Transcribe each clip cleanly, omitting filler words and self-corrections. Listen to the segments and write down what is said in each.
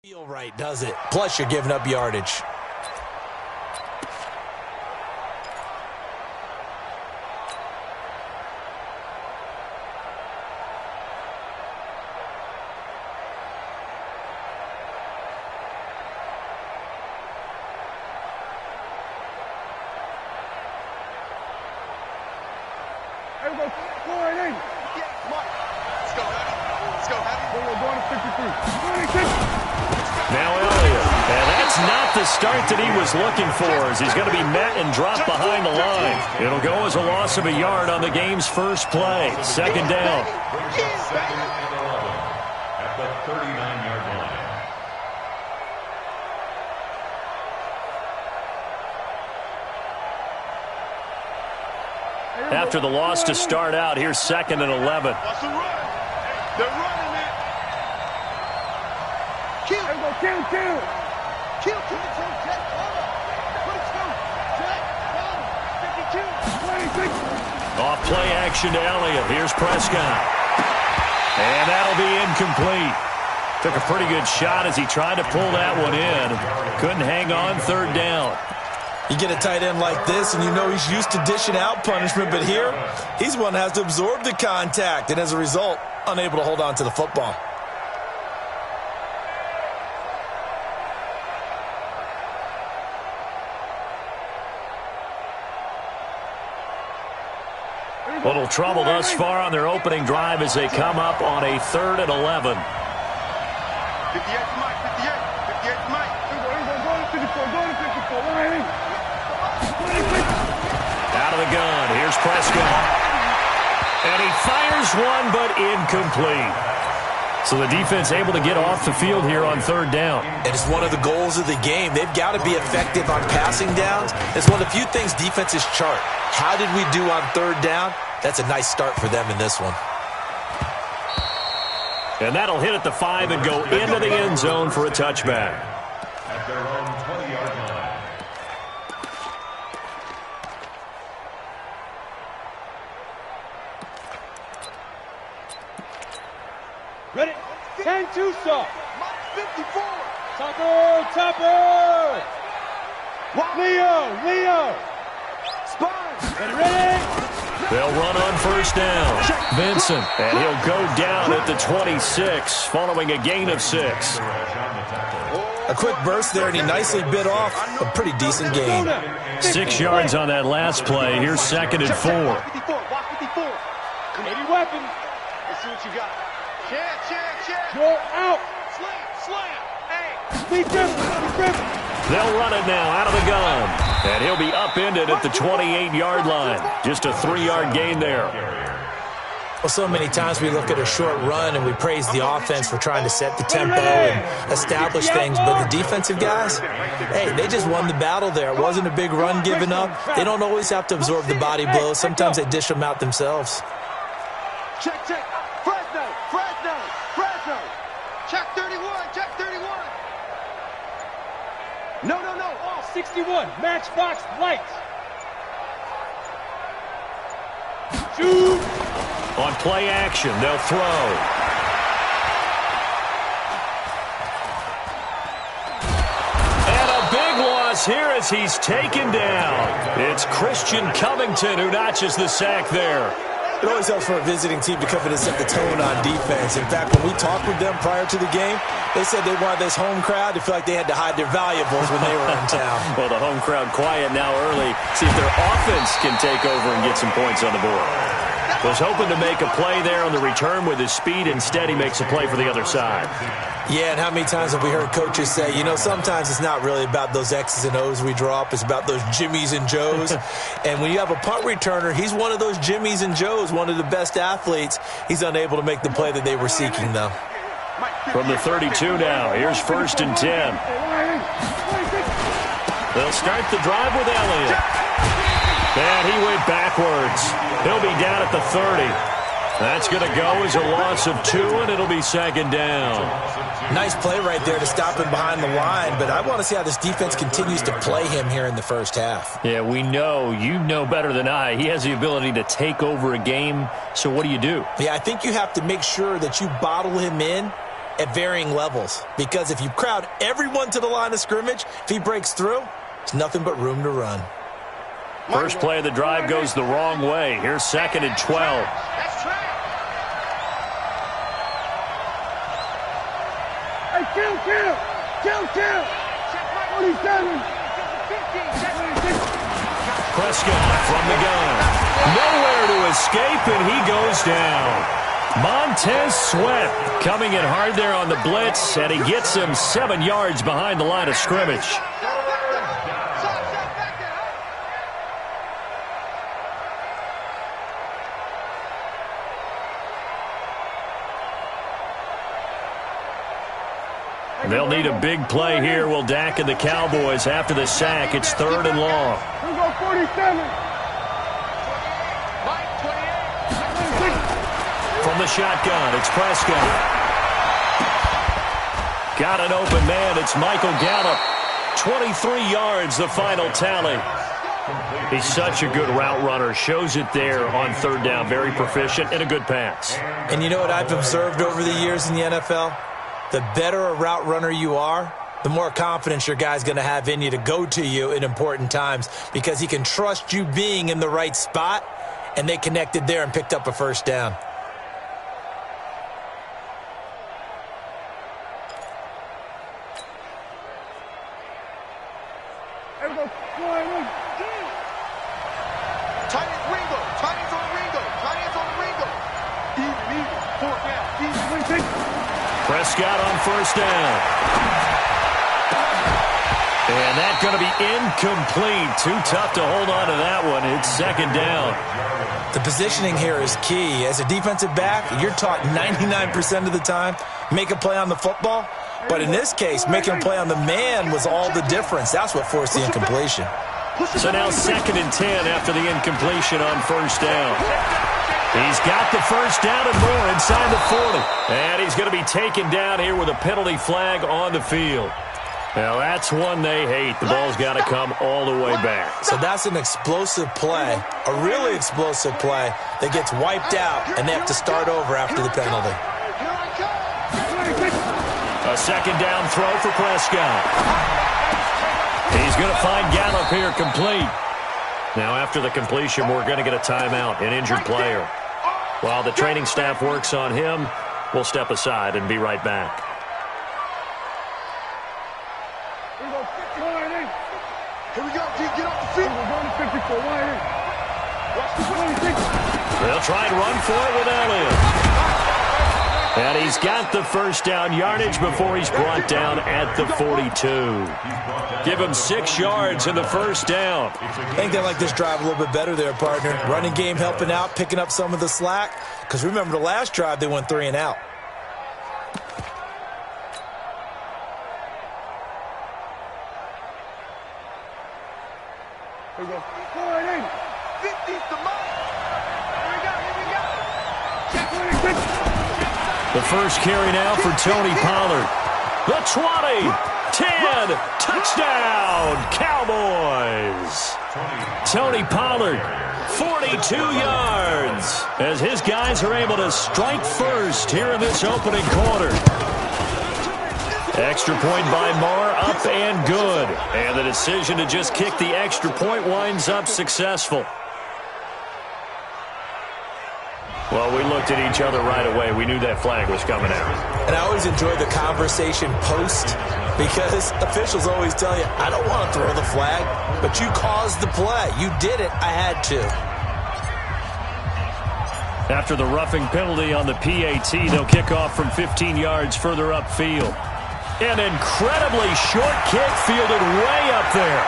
Feel right, does it? Plus, you're giving up yardage. Now Elliott, and that's not the start that he was looking for, as he's going to be met and dropped behind the line. It'll go as a loss of a yard on the game's first play. Second down. At the 39-yard line. After the loss to start out, here's 2nd and 11. They're running it. Kill. Kill. Kill. Check. 22. 52. Off play action to Elliott. Here's Prescott. And that'll be incomplete. Took a pretty good shot as he tried to pull that one in. Couldn't hang on. Third down. You get a tight end like this, and you know he's used to dishing out punishment, but here, he's one that has to absorb the contact, and as a result, unable to hold on to the football. Little trouble thus far on their opening drive as they come up on a 3rd and 11. 58 Mike. 58 Mike. Out of the gun. Here's Prescott. And he fires one, but incomplete. So the defense able to get off the field here on 3rd down. And it's one of the goals of the game. They've got to be effective on passing downs. It's one of the few things defenses chart. How did we do on 3rd down? That's a nice start for them in this one. And that'll hit at the 5 and go into the end zone for a touchback. At their own 20-yard line. Ready? 10-2 stop. 54. Topper. Leo. Spine. Ready? They'll run on 1st down. Vincent, and he'll go down at the 26 following a gain of 6. A quick burst there, and he nicely bit off a pretty decent gain. 6 yards on that last play. Here's 2nd and 4. Walk 54. Any weapon. Let's see what you got. Check. Go out. Slam. Hey. Be grip. They'll run it now out of the gun. And he'll be upended at the 28-yard line. Just a 3-yard gain there. Well, so many times we look at a short run and we praise the offense for trying to set the tempo and establish things, but the defensive guys, hey, they just won the battle there. It wasn't a big run given up. They don't always have to absorb the body blows. Sometimes they dish them out themselves. Check. Fresno. Check 31. No. All 61. Matchbox lights. Shoot. On play action, they'll throw. And a big loss here as he's taken down. It's Christian Covington who notches the sack there. It always helps for a visiting team to come in and set the tone on defense. In fact, when we talked with them prior to the game, they said they wanted this home crowd to feel like they had to hide their valuables when they were in town. Well, the home crowd quiet now early. See if their offense can take over and get some points on the board. Was hoping to make a play there on the return with his speed. Instead, he makes a play for the other side. Yeah, and how many times have we heard coaches say, you know, sometimes it's not really about those X's and O's we draw up. It's about those Jimmies and Joes. And when you have a punt returner, he's one of those Jimmies and Joes, one of the best athletes. He's unable to make the play that they were seeking, though. From the 32 now, here's 1st and 10. They'll start the drive with Elliott. And he went backwards. He'll be down at the 30. That's going to go as a loss of 2, and it'll be 2nd down. Nice play right there to stop him behind the line, but I want to see how this defense continues to play him here in the first half. Yeah, we know. You know better than I. He has the ability to take over a game, so what do you do? Yeah, I think you have to make sure that you bottle him in at varying levels. Because if you crowd everyone to the line of scrimmage, if he breaks through, there's nothing but room to run. First play of the drive goes the wrong way. Here's 2nd and 12. That's track. Hey, kill. 47. Prescott from the gun. Nowhere to escape, and he goes down. Montez Sweat coming in hard there on the blitz, and he gets him 7 yards behind the line of scrimmage. They'll need a big play here. Will Dak and the Cowboys after the sack. It's 3rd and long. Here we go, 47. From the shotgun, it's Prescott. Got an open man. It's Michael Gallup. 23 yards, the final tally. He's such a good route runner. Shows it there on 3rd down. Very proficient and a good pass. And you know what I've observed over the years in the NFL? The better a route runner you are, the more confidence your guy's going to have in you to go to you in important times because he can trust you being in the right spot, and they connected there and picked up a 1st down. Here we go, 41. Tight ends Ringo. Tight ends on Ringo. Tight ends on Ringo. Even. 4th down. Even. Prescott on 1st down. And that's going to be incomplete. Too tough to hold on to that one. It's 2nd down. The positioning here is key. As a defensive back, you're taught 99% of the time, make a play on the football. But in this case, making a play on the man was all the difference. That's what forced the incompletion. So now 2nd and 10 after the incompletion on 1st down. He's got the 1st down and more inside the 40. And he's going to be taken down here with a penalty flag on the field. Now, that's one they hate. The ball's got to come all the way back. So that's an explosive play, a really explosive play that gets wiped out, and they have to start over after the penalty. A 2nd down throw for Prescott. He's going to find Gallup here complete. Now, after the completion, we're going to get a timeout, an injured player. While the training staff works on him, we'll step aside and be right back. Here we go, 51. Here we go, D. Get off the field. We're going to 54. Watch the 26. They'll try and run for it with Elliott. And he's got the 1st down yardage before he's brought down at the 42. Give him 6 yards in the 1st down. I think they like this drive a little bit better there, partner. Running game helping out, picking up some of the slack. Because remember the last drive, they went 3 and out. Here we go, 48. 50's the mark. Here we go. Check 26. The first carry now for Tony Pollard. The 20, 10, touchdown, Cowboys. Tony Pollard, 42 yards, as his guys are able to strike first here in this opening quarter. Extra point by Marr, up and good. And the decision to just kick the extra point winds up successful. Well, we looked at each other right away. We knew that flag was coming out. And I always enjoy the conversation post because officials always tell you, I don't want to throw the flag, but you caused the play. You did it. I had to. After the roughing penalty on the PAT, they'll kick off from 15 yards further upfield. An incredibly short kick fielded way up there.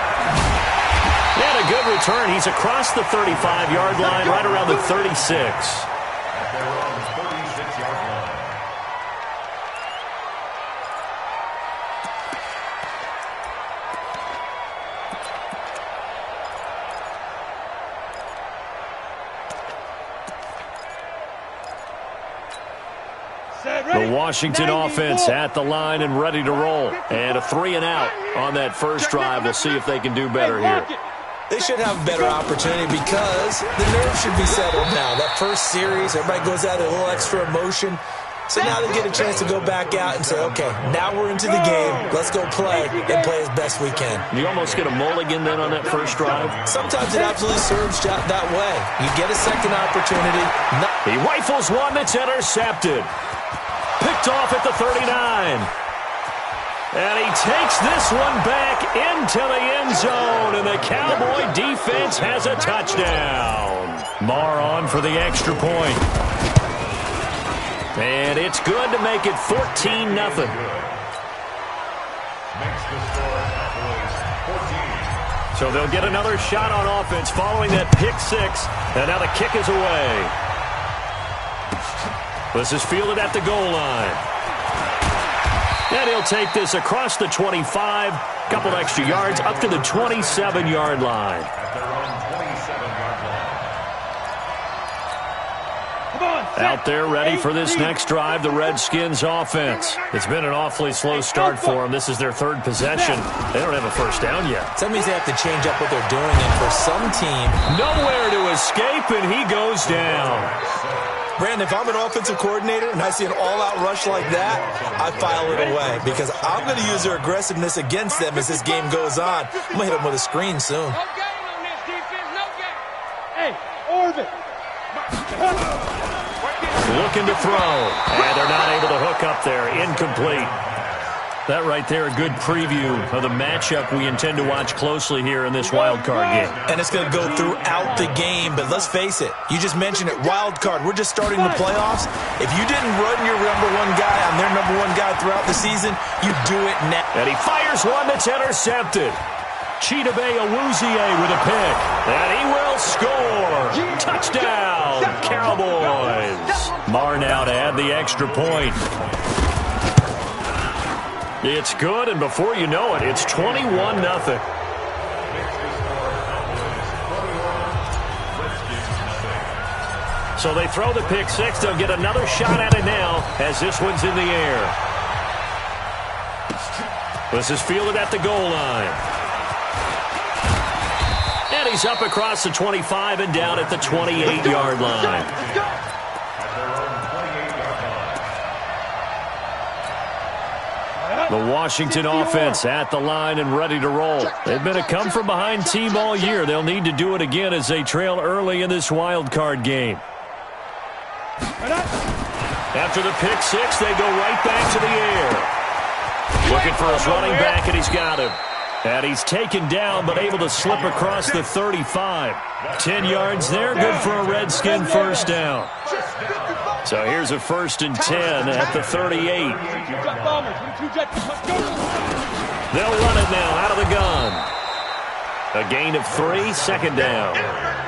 And a good return. He's across the 35-yard line, right around the 36. The Washington offense at the line and ready to roll. And a 3 and out on that first drive. We'll see if they can do better here. They should have a better opportunity because the nerves should be settled now. That first series, everybody goes out a little extra emotion. So now they get a chance to go back out and say, okay, now we're into the game. Let's go play and play as best we can. You almost get a mulligan then on that first drive? Sometimes it absolutely serves that way. You get a second opportunity. He rifles one that's intercepted. Picked off at the 39. And he takes this one back into the end zone, and the Cowboy defense has a touchdown. Marr on for the extra point. And it's good to make it 14-0. So they'll get another shot on offense following that pick six, and now the kick is away. This is fielded at the goal line. And he'll take this across the 25, couple extra yards, up to the 27-yard line. Out there ready for this next drive, the Redskins offense. It's been an awfully slow start for them. This is their third possession. They don't have a first down yet. That means they have to change up what they're doing, and for some team, nowhere to escape, and he goes down. Brandon, if I'm an offensive coordinator and I see an all-out rush like that, I file it away because I'm going to use their aggressiveness against them as this game goes on. I'm going to hit them with a screen soon. No game on this defense, no game. Hey, Orbit. Looking to throw, and they're not able to hook up there. Incomplete. That right there, a good preview of the matchup we intend to watch closely here in this wild card game. And it's going to go throughout the game, but let's face it, you just mentioned it, wild card. We're just starting the playoffs. If you didn't run your number one guy on their number one guy throughout the season, you do it now. And he fires one that's intercepted. Chidobe Awuzie with a pick. And he will score. Touchdown, Cowboys. Marr now to add the extra point. It's good, and before you know it, it's 21-0. So they throw the pick six. They'll get another shot at it now as this one's in the air. This is fielded at the goal line. And he's up across the 25 and down at the 28-yard line. The Washington offense at the line and ready to roll. They've been a come-from-behind team all year. They'll need to do it again as they trail early in this wild card game. After the pick six, they go right back to the air. Looking for his running back, and he's got him. And he's taken down, but able to slip across the 35. 10 yards there, good for a Redskin first down. So here's a 1st and 10 at the 38. They'll run it now out of the gun. A gain of 3, 2nd down.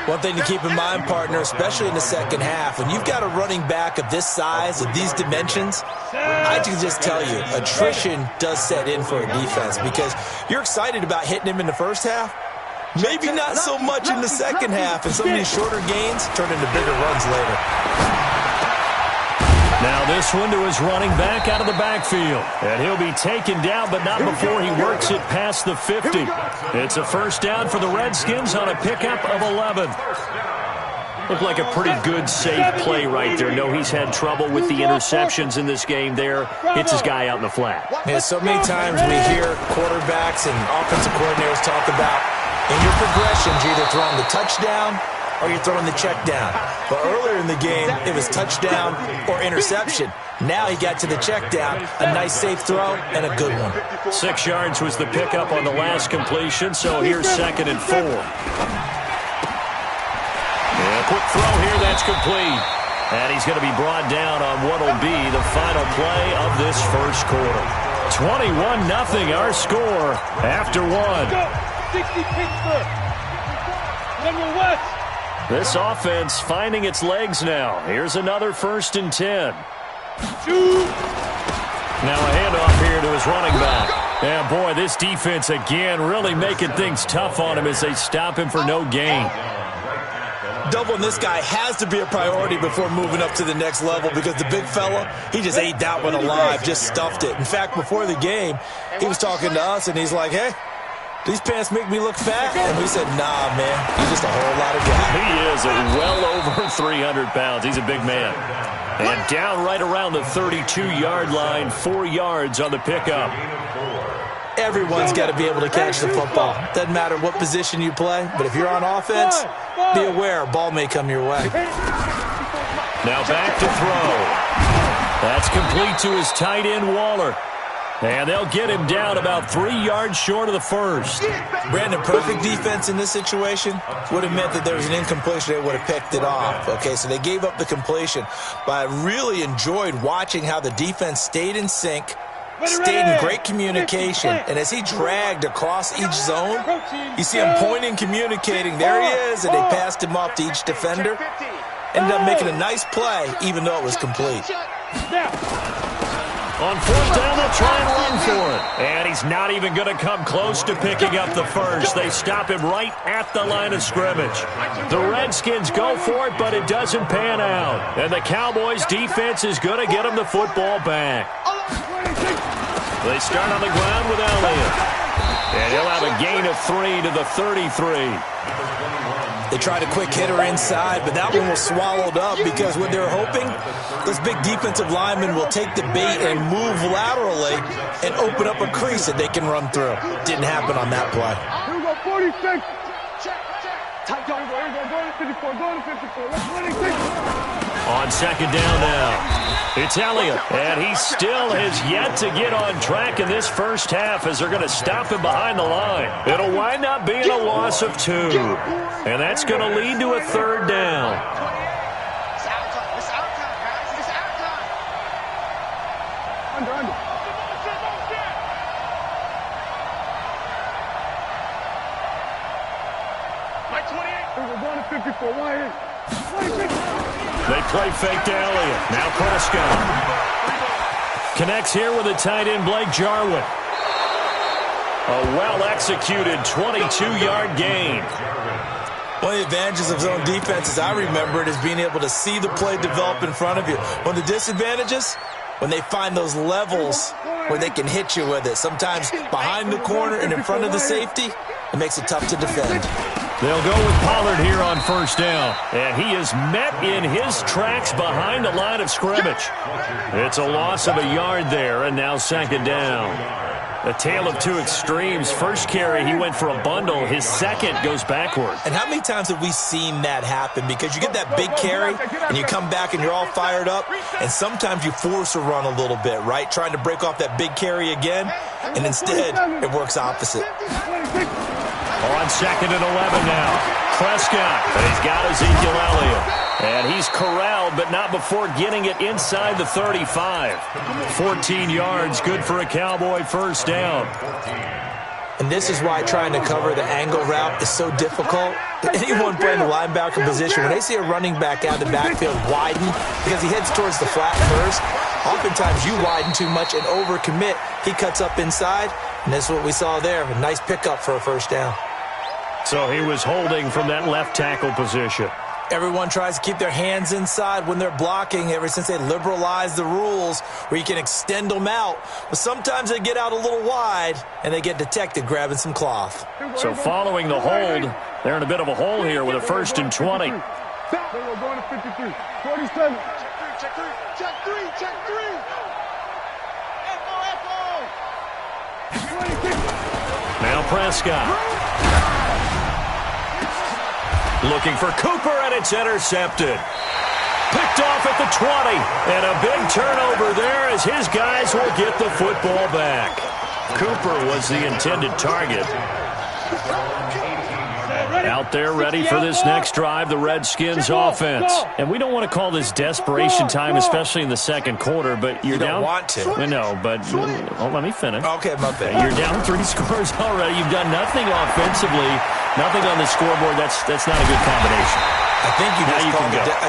One thing to keep in mind, partner, especially in the second half, when you've got a running back of this size, of these dimensions, I can just tell you, attrition does set in for a defense because you're excited about hitting him in the first half. Maybe not so much in the second half, and some of these shorter gains turn into bigger runs later. Now this one to his running back out of the backfield. And he'll be taken down, but not before he works it past the 50. It's a first down for the Redskins on a pickup of 11. Looked like a pretty good, safe play right there. No, he's had trouble with the interceptions in this game there. Hits his guy out in the flat. Yeah, so many times we hear quarterbacks and offensive coordinators talk about in your progressions, you're either throwing the touchdown or you're throwing the check down. But earlier in the game, it was touchdown or interception. Now he got to the check down, a nice safe throw, and a good one. 6 yards was the pickup on the last completion, so here's 2nd and 4. And a quick throw here, that's complete. And he's going to be brought down on what will be the final play of this first quarter. 21-0 our score after 1. 60 Pittsburgh. Number West. This offense finding its legs now. Here's another 1st and 10. Now a handoff here to his running back. Yeah, boy, this defense again really making things tough on him as they stop him for no gain. Doubling this guy has to be a priority before moving up to the next level because the big fella, he just ate that one alive, just stuffed it. In fact, before the game, he was talking to us, and he's like, hey, these pants make me look fat? And we said, nah, man, he's just a whole lot of guy. He is well over 300 pounds. He's a big man. And down right around the 32-yard line, 4 yards on the pickup. Everyone's got to be able to catch the football. Doesn't matter what position you play, but if you're on offense, be aware, ball may come your way. Now back to throw. That's complete to his tight end, Waller. And they'll get him down about 3 yards short of the first. Brandon, perfect defense in this situation would have meant that there was an incompletion. They would have picked it off. Okay, so they gave up the completion. But I really enjoyed watching how the defense stayed in sync, stayed in great communication, and as he dragged across each zone, you see him pointing, communicating. There he is, and they passed him off to each defender. Ended up making a nice play, even though it was complete. On fourth down, they'll try and run for it. And he's not even going to come close to picking up the first. They stop him right at the line of scrimmage. The Redskins go for it, but it doesn't pan out. And the Cowboys' defense is going to get him the football back. They start on the ground with Elliott. And he'll have a gain of 3 to the 33. They tried a quick hitter inside, but that one was swallowed up because what they're hoping, this big defensive lineman will take the bait and move laterally and open up a crease that they can run through. Didn't happen on that play. Here we go, 46. Tight go, here we go, go to 54, go to 54. Let's 26. On second down now, it's Elliott, and he still has yet to get on track in this first half as they're going to stop him behind the line. It'll wind up being a loss of 2, and that's going to lead to a third down. It's out time. It's out time, guys. It's out time. Under. My 28. Here we go, going to 54. 1 26. They play fake to Elliott. Now Prescott connects here with the tight end, Blake Jarwin. A well-executed 22-yard gain. One of the advantages of zone defense, as I remember it, is being able to see the play develop in front of you. One of the disadvantages, when they find those levels where they can hit you with it. Sometimes behind the corner and in front of the safety, it makes it tough to defend. They'll go with Pollard here on first down. And he is met in his tracks behind the line of scrimmage. It's a loss of a yard there, and now second down. A tale of two extremes. First carry, he went for a bundle. His second goes backward. And how many times have we seen that happen? Because you get that big carry, and you come back and you're all fired up, and sometimes you force a run a little bit, right? Trying to break off that big carry again, and instead it works opposite. On second and 11 now. Prescott, and he's got Ezekiel Elliott. And he's corralled, but not before getting it inside the 35. 14 yards, good for a Cowboy first down. And this is why trying to cover the angle route is so difficult. Anyone playing the linebacker position, when they see a running back out of the backfield widen because he heads towards the flat first, oftentimes you widen too much and overcommit. He cuts up inside, and that's what we saw there. A nice pickup for a first down. So he was holding from that left tackle position. Everyone tries to keep their hands inside when they're blocking ever since they liberalized the rules where you can extend them out. But sometimes they get out a little wide and they get detected grabbing some cloth. So following the hold, they're in a bit of a hole here with a 1st and 20. We're going to 53. 47. Check three. Check three. Check three. Now Prescott. Looking for Cooper, and it's intercepted. Picked off at the 20. And a big turnover there as his guys will get the football back. Cooper was the intended target. Out there ready for this next drive, the Redskins offense. And we don't want to call this desperation time, especially in the second quarter, but you're down. You don't want to. I know, but let me finish. Okay, my bad. You're down 3 scores already. You've done nothing offensively, nothing on the scoreboard. That's not a good combination. I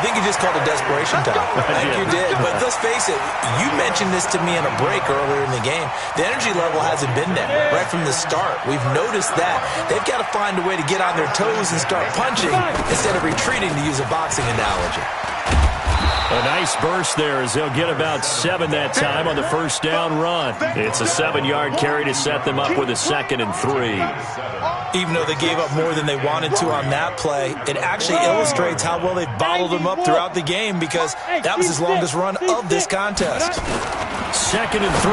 think you just called it desperation time. I think you did. But let's face it, you mentioned this to me in a break earlier in the game. The energy level hasn't been there right from the start. We've noticed that. They've got to find a way to get on their toes and start punching instead of retreating, to use a boxing analogy. A nice burst there as they'll get about 7 that time on the first down run. It's a 7-yard carry to set them up with a 2nd and 3. Even though they gave up more than they wanted to on that play, it actually illustrates how well they've bottled them up throughout the game because that was his longest run of this contest. 2nd and 3.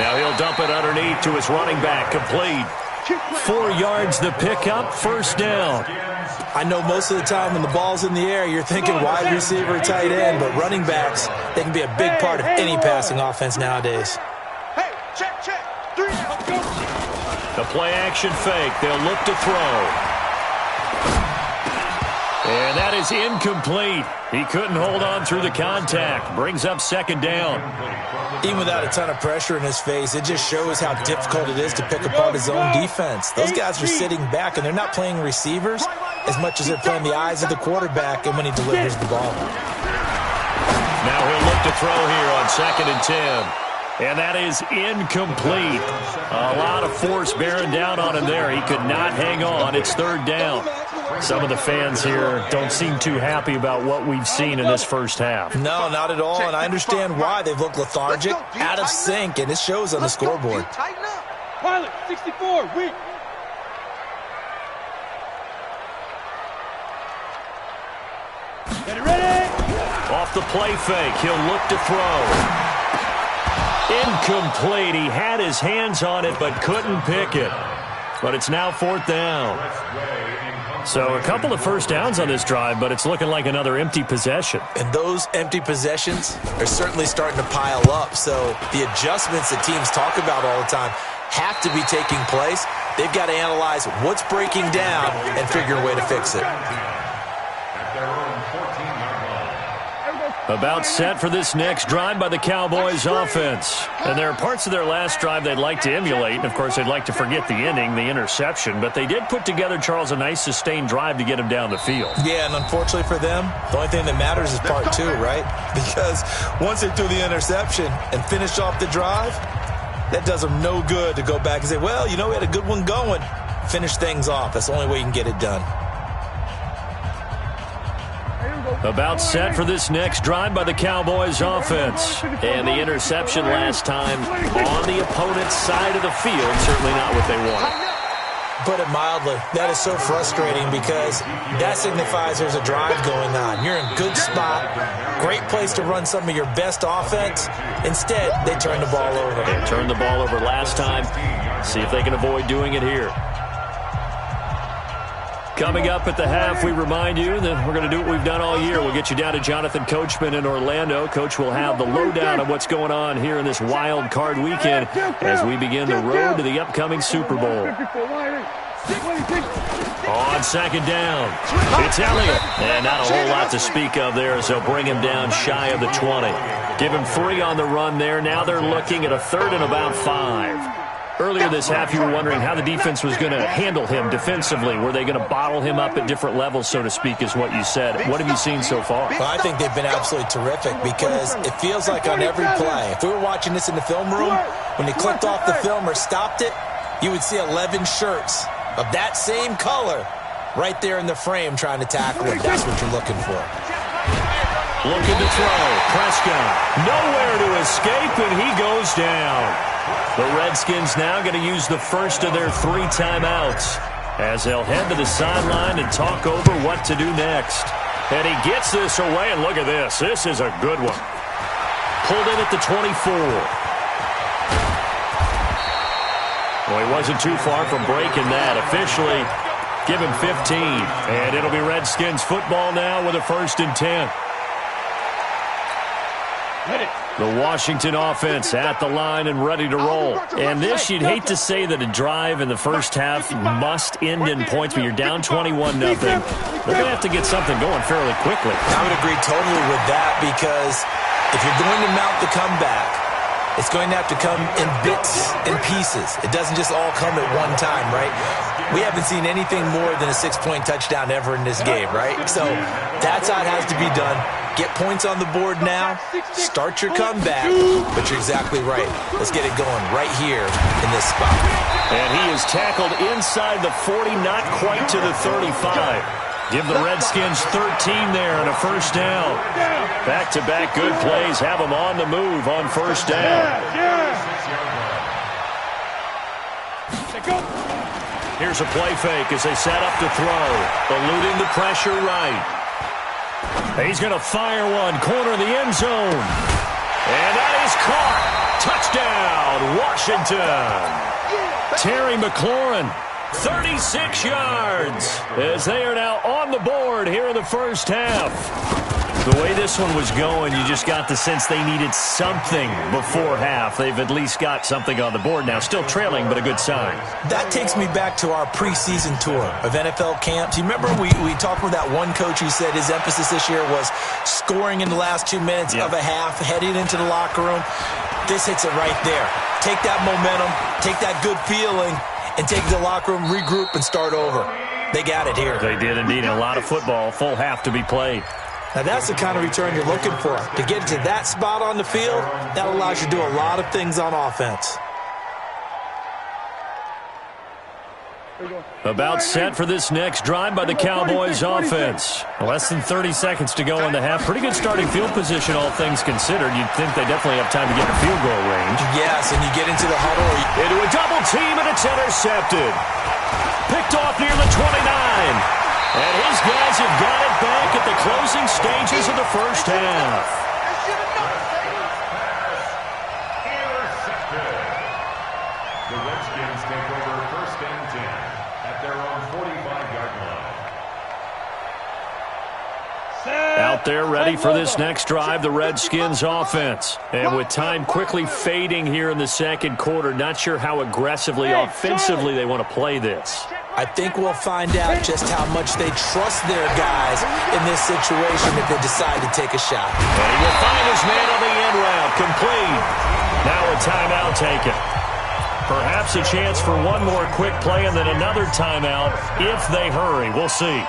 Now he'll dump it underneath to his running back, complete. 4 yards the pickup, first down. I know most of the time when the ball's in the air, you're thinking wide receiver, tight end, but running backs, they can be a big part of any passing offense nowadays. Hey, check. 3, go. The play-action fake. They'll look to throw. And that is incomplete. He couldn't hold on through the contact. Brings up 2nd down. Even without a ton of pressure in his face, it just shows how difficult it is to pick apart his own defense. Those guys are sitting back, and they're not playing receivers as much as they're playing the eyes of the quarterback and when he delivers the ball. Now he'll look to throw here on 2nd and 10. And that is incomplete. A lot of force bearing down on him there. He could not hang on. It's 3rd down. Some of the fans here don't seem too happy about what we've seen in this first half. No, not at all, and I understand why. They've looked lethargic, out of sync, and it shows on the scoreboard. Pilot, 64, weak. Get it ready. Off the play fake, he'll look to throw. Incomplete. He had his hands on it but couldn't pick it. But it's now 4th down. So a couple of first downs on this drive, but it's looking like another empty possession. And those empty possessions are certainly starting to pile up. So the adjustments that teams talk about all the time have to be taking place. They've got to analyze what's breaking down and figure a way to fix it. About set for this next drive by the Cowboys offense. And there are parts of their last drive they'd like to emulate. And, of course, they'd like to forget the ending, the interception. But they did put together, Charles, a nice sustained drive to get him down the field. Yeah, and unfortunately for them, the only thing that matters is part 2, right? Because once they threw the interception and finished off the drive, that does them no good to go back and say, well, you know, we had a good one going. Finish things off. That's the only way you can get it done. About set for this next drive by the Cowboys offense. And the interception last time on the opponent's side of the field. Certainly not what they wanted. Put it mildly, that is so frustrating because that signifies there's a drive going on. You're in good spot, great place to run some of your best offense. Instead, they turn the ball over. They turned the ball over last time. See if they can avoid doing it here. Coming up at the half, we remind you that we're going to do what we've done all year. We'll get you down to Jonathan Coachman in Orlando. Coach will have the lowdown of what's going on here in this wild card weekend as we begin the road to the upcoming Super Bowl. On 2nd down, it's Elliott. And not a whole lot to speak of there as they'll bring him down shy of the 20. Give him 3 on the run there. Now they're looking at a 3rd and about 5. Earlier this half, you were wondering how the defense was going to handle him defensively. Were they going to bottle him up at different levels, so to speak, is what you said. What have you seen so far? Well, I think they've been absolutely terrific because it feels like on every play, if we were watching this in the film room, when you clicked off the film or stopped it, you would see 11 shirts of that same color right there in the frame trying to tackle it. That's what you're looking for. Looking to throw. Prescott nowhere to escape, and he goes down. The Redskins now going to use the first of their 3 timeouts as they'll head to the sideline and talk over what to do next. And he gets this away, and look at this. This is a good one. Pulled in at the 24. Well, he wasn't too far from breaking that. Officially, give him 15. And it'll be Redskins football now with a 1st and 10. The Washington offense at the line and ready to roll. And this, you'd hate to say that a drive in the first half must end in points, but you're down 21-0. They're going to have to get something going fairly quickly. I would agree totally with that because if you're going to mount the comeback, it's going to have to come in bits and pieces. It doesn't just all come at one time, right? We haven't seen anything more than a 6-point touchdown ever in this game, right? So that's how it has to be done. Get points on the board now, start your comeback, but you're exactly right. Let's get it going right here in this spot. And he is tackled inside the 40, not quite to the 35. Give the Redskins 13 there and a first down. Back-to-back good plays have them on the move on first down. Here's a play fake as they set up to throw. Eluding the pressure right. He's going to fire one. Corner of the end zone. And that is caught. Touchdown, Washington. Terry McLaurin, 36 yards, as they are now on the board here in the first half. The way this one was going, you just got the sense they needed something before half. They've at least got something on the board now. Still trailing, but a good sign. That takes me back to our preseason tour of NFL camps. You remember we talked with that one coach who said his emphasis this year was scoring in the last 2 minutes of a half, heading into the locker room. This hits it right there. Take that momentum, take that good feeling, and take the locker room, regroup, and start over. They got it here. They did indeed. A lot of football, full half to be played. Now, that's the kind of return you're looking for. To get to that spot on the field, that allows you to do a lot of things on offense. About set for this next drive by the Cowboys offense. Less than 30 seconds to go in the half. Pretty good starting field position, all things considered. You'd think they definitely have time to get in field goal range. Yes, and you get into the huddle. Into a double team, and it's intercepted. Picked off near the 29. And his guys have got it back at the closing stages of the first half. The Redskins take over first and 10 at their own 45-yard line. Out there ready for this next drive, the Redskins offense. And with time quickly fading here in the second quarter, not sure how aggressively, offensively they want to play this. I think we'll find out just how much they trust their guys in this situation if they decide to take a shot. And he will find his man on the end route, complete. Now a timeout taken. Perhaps a chance for one more quick play and then another timeout if they hurry. We'll see.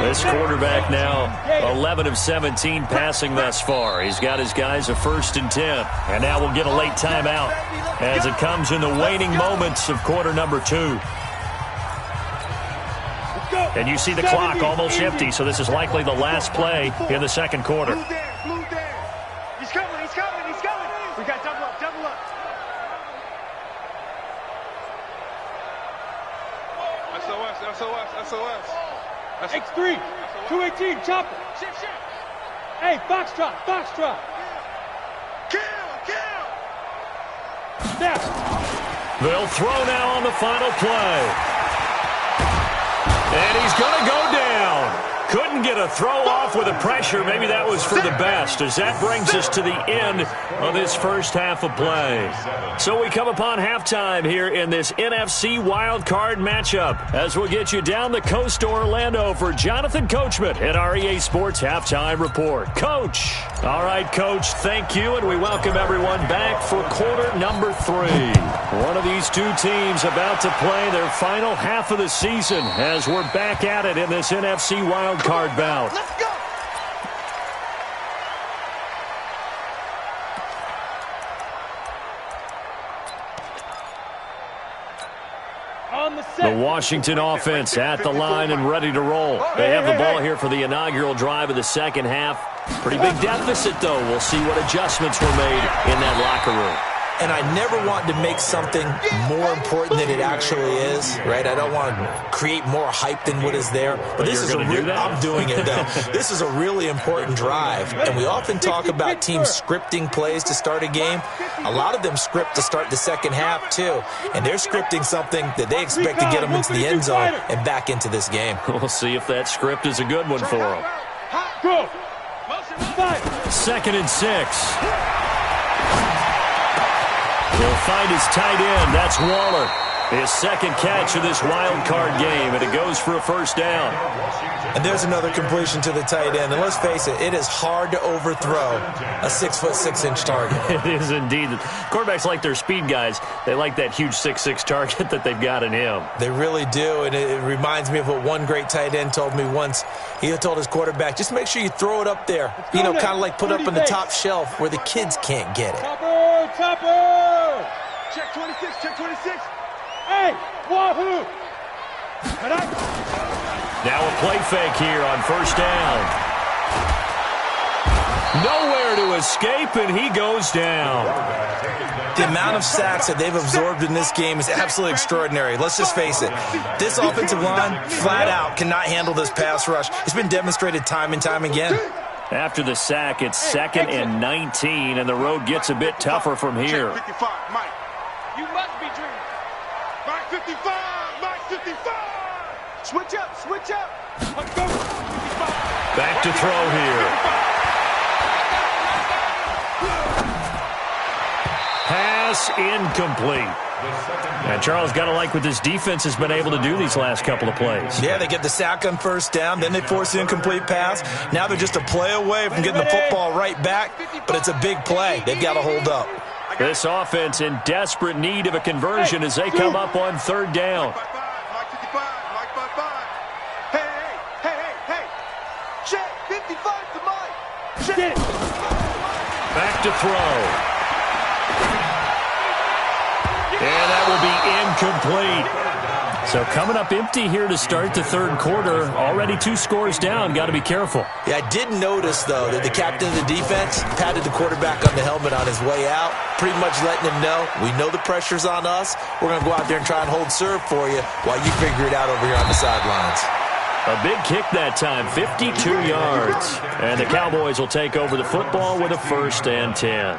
This quarterback now 11 of 17 passing thus far. He's got his guys a first and 10. And now we'll get a late timeout as it comes in the waning moments of quarter number 2. And you see the clock almost empty, so this is likely the last play in the second quarter. Blue there. He's coming, he's coming, he's coming. We got double up, double up. SOS, SOS, SOS. X3, 218, chopper. Hey, Foxtrot, Foxtrot. Kill. Snap. They'll throw now on the final play. And he's going to go down. Couldn't get a throw off with the pressure. Maybe that was for the best, as that brings us to the end of this first half of play. So we come upon halftime here in this NFC wildcard matchup as we'll get you down the coast to Orlando for Jonathan Coachman at our EA Sports Halftime Report. Coach. All right, Coach, thank you, and we welcome everyone back for quarter number 3. One of these two teams about to play their final half of the season as we're back at it in this NFC wildcard bout. Let's go. The Washington offense at the line and ready to roll. They have the ball here for the inaugural drive of the second half. Pretty big deficit, though. We'll see what adjustments were made in that locker room. And I never want to make something more important than it actually is, right? I don't want to create more hype than what is there. But this is I'm doing it, though. This is a really important drive. And we often talk about teams scripting plays to start a game. A lot of them script to start the second half, too. And they're scripting something that they expect to get them into the end zone and back into this game. We'll see if that script is a good one for them. Go. 2nd and 6. He'll find his tight end. That's Waller. His second catch of this wild card game, and it goes for a first down. And there's another completion to the tight end. And let's face it is hard to overthrow a 6'6" target. It is indeed. Quarterbacks like their speed guys. They like that huge 6'6" target that they've got in him. They really do, and it reminds me of what one great tight end told me once. He told his quarterback, just make sure you throw it up there. You know, kind of like put up on the top shelf where the kids can't get it. Topper! Check 26, check 26. Hey, wahoo! Now a play fake here on first down. Nowhere to escape, and he goes down. The amount of sacks that they've absorbed in this game is absolutely extraordinary. Let's just face it. This offensive line, flat out, cannot handle this pass rush. It's been demonstrated time and time again. After the sack, it's 2nd and 19, and the road gets a bit tougher from here. Check 55, Mike. You must be dreaming. Mike 55, Mike 55. Switch up, switch up. Let's go. 55. Back to throw here. Pass incomplete. And Charles, got to like what this defense has been able to do these last couple of plays. Yeah, they get the sack on first down, then they force the incomplete pass. Now they're just a play away from getting the football right back, but it's a big play. They've got to hold up. This offense in desperate need of a conversion as they come up on 3rd down. Mike 55, Mike 55. Hey. Check 55 to Mike. Check. Back to throw. And that will be incomplete. So coming up empty here to start the 3rd quarter. Already 2 scores down. Got to be careful. Yeah, I did notice, though, that the captain of the defense patted the quarterback on the helmet on his way out, pretty much letting him know, we know the pressure's on us. We're going to go out there and try and hold serve for you while you figure it out over here on the sidelines. A big kick that time, 52 yards. And the Cowboys will take over the football with a 1st and 10.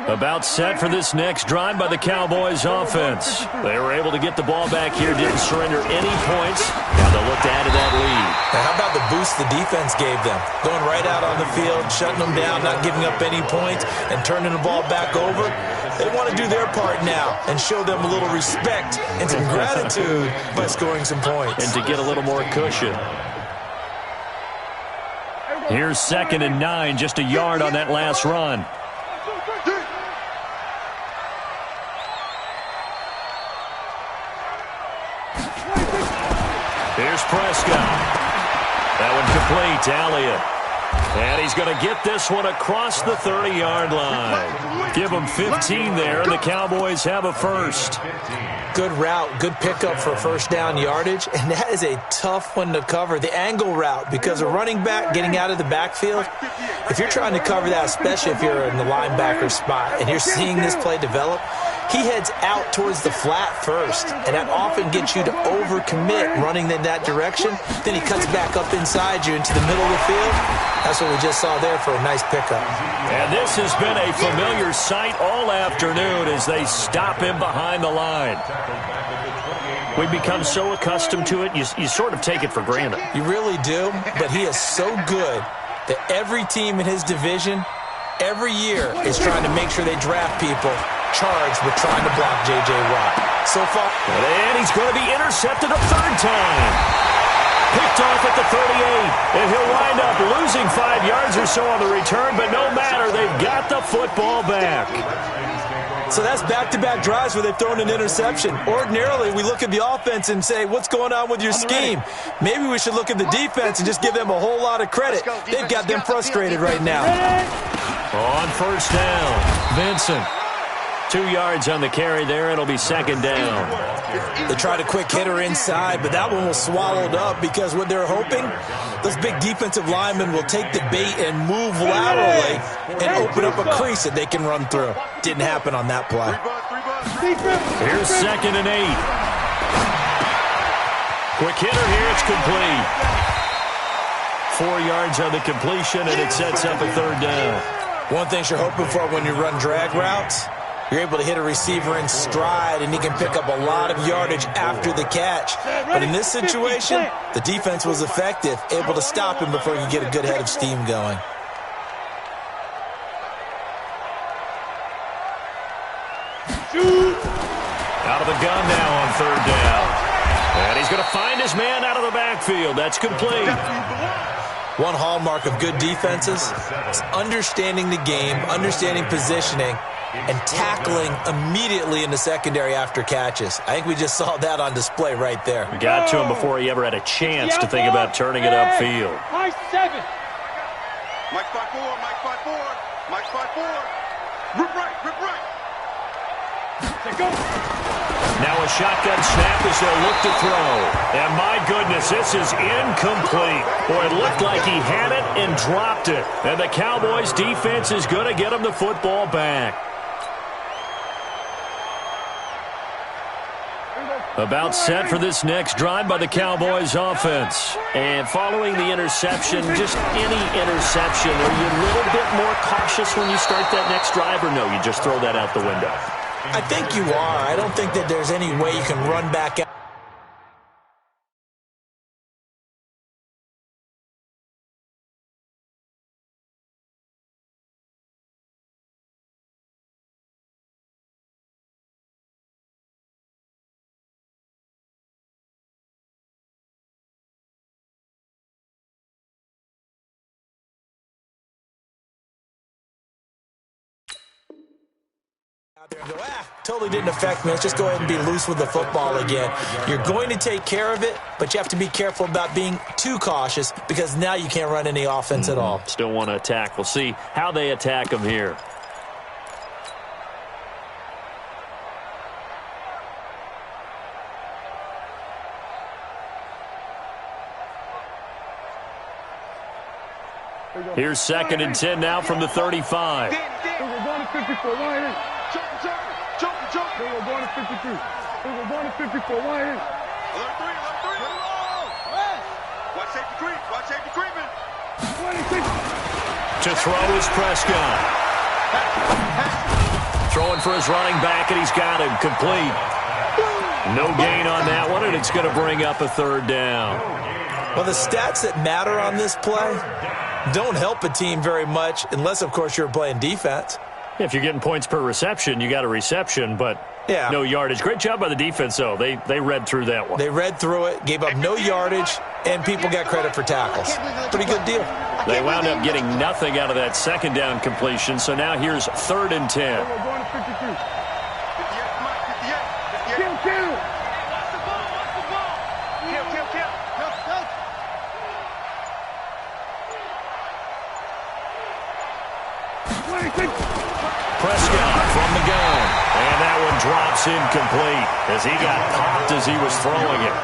About set for this next drive by the Cowboys offense. They were able to get the ball back here, didn't surrender any points. Now they'll look to add to that lead. Now, how about the boost the defense gave them? Going right out on the field, shutting them down, not giving up any points, and turning the ball back over. They want to do their part now and show them a little respect and some gratitude by scoring some points. And to get a little more cushion. Here's 2nd and 9, just a yard on that last run. Here's Prescott. That one complete to Elliott. And he's going to get this one across the 30-yard line. Give them 15 there, and the Cowboys have a 1st. Good route, good pickup for 1st down yardage, and that is a tough one to cover, the angle route, because a running back getting out of the backfield, if you're trying to cover that, especially if you're in the linebacker spot, and you're seeing this play develop, he heads out towards the flat first, and that often gets you to overcommit running in that direction. Then he cuts back up inside you into the middle of the field. That's what we just saw there for a nice pickup. And this has been a familiar sight all afternoon as they stop him behind the line. We've become so accustomed to it, you sort of take it for granted. You really do, but he is so good that every team in his division, every year, is trying to make sure they draft people charged with trying to block J.J. Watt. So far, and he's going to be intercepted a 3rd time. Picked off at the 38, and he'll wind up losing 5 yards or so on the return, but no matter, they've got the football back. So that's back-to-back drives where they've thrown an interception. Ordinarily, we look at the offense and say, what's going on with your scheme? Maybe we should look at the defense and just give them a whole lot of credit. They've got them frustrated right now. On 1st down, Vincent. 2 yards on the carry there. It'll be 2nd down. They tried a quick hitter inside, but that one was swallowed up because what they're hoping, those big defensive linemen will take the bait and move laterally and open up a crease that they can run through. Didn't happen on that play. Here's 2nd and 8. Quick hitter here. It's complete. 4 yards on the completion, and it sets up a 3rd down. One thing you're hoping for when you run drag routes, you're able to hit a receiver in stride, and he can pick up a lot of yardage after the catch. But in this situation, the defense was effective, able to stop him before he could get a good head of steam going. Out of the gun now on 3rd down. And he's going to find his man out of the backfield. That's complete. One hallmark of good defenses is understanding the game, understanding positioning, and tackling immediately in the secondary after catches. I think we just saw that on display right there. We got to him before he ever had a chance to think about turning it upfield. High 7. Mike 5-4, Mike 5-4, Mike 5-4. Rip right, rip right. Now a shotgun snap as they'll look to throw. And my goodness, this is incomplete. Boy, it looked like he had it and dropped it. And the Cowboys defense is going to get him the football back. About set for this next drive by the Cowboys offense. And following the interception, just any interception, are you a little bit more cautious when you start that next drive, or no, you just throw that out the window? I think you are. I don't think that there's any way you can run back out. There and go, totally didn't affect me. Let's just go ahead and be loose with the football again. You're going to take care of it, but you have to be careful about being too cautious because now you can't run any offense at all. Still want to attack. We'll see how they attack them here. Here's 2nd and 10 now from the 35. We're going to 54. Why ain't? We're going to 53. We're going to 54. Why ain't? Alert 3. Watch safety creep. Watch safety creeping. 26. To throw is Prescott. Throwing for his running back, and he's got him complete. No gain on that one, and it's going to bring up a 3rd down. Well, the stats that matter on this play don't help a team very much unless, of course, you're playing defense. If you're getting points per reception, you got a reception, but no yardage. Great job by the defense, though. They read through that one. They read through it, gave up no yardage, and people got credit for tackles. Pretty good deal. They wound up getting nothing out of that 2nd down completion, so now here's 3rd and 10. We're going to 53. 58. Kill. Watch the ball. Kill. Prescott from the gun. And that one drops incomplete as he got popped as he was throwing it.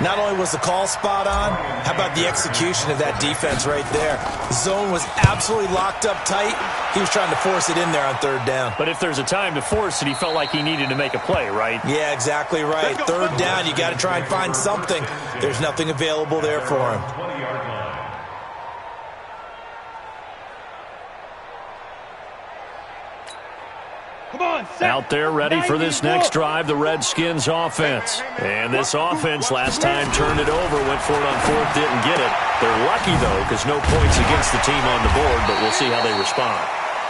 Not only was the call spot on, how about the execution of that defense right there? The zone was absolutely locked up tight. He was trying to force it in there on 3rd down. But if there's a time to force it, he felt like he needed to make a play, right? Yeah, exactly right. 3rd down, you got to try and find something. There's nothing available there for him. Out there ready for this next drive, the Redskins offense. And this offense last time turned it over, went for it on 4th, didn't get it. They're lucky, though, because no points against the team on the board, but we'll see how they respond.